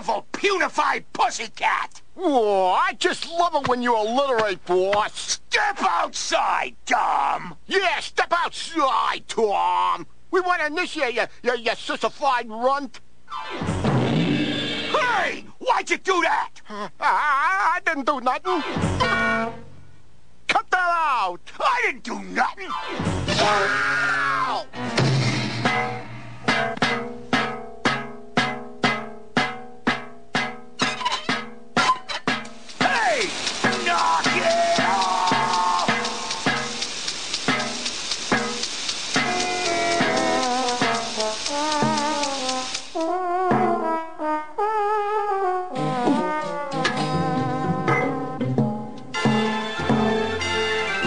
beautiful, punified pussycat! Whoa, I just love it when you alliterate, boss. Step outside, Tom! Yeah, step outside, Tom. We want to initiate your sissified runt. Hey! Why'd you do that? I didn't do nothing. Cut that out. I didn't do nothing! Ow! Hey! Knock it off!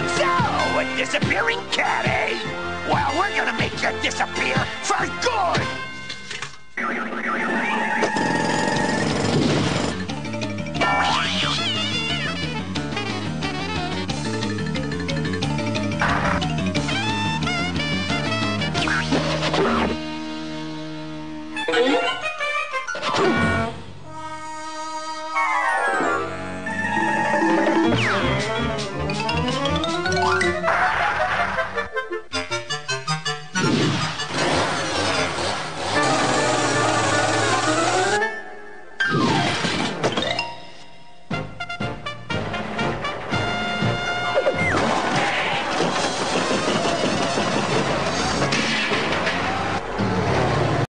So, a disappearing cat, eh? Well, we're gonna make you disappear for good!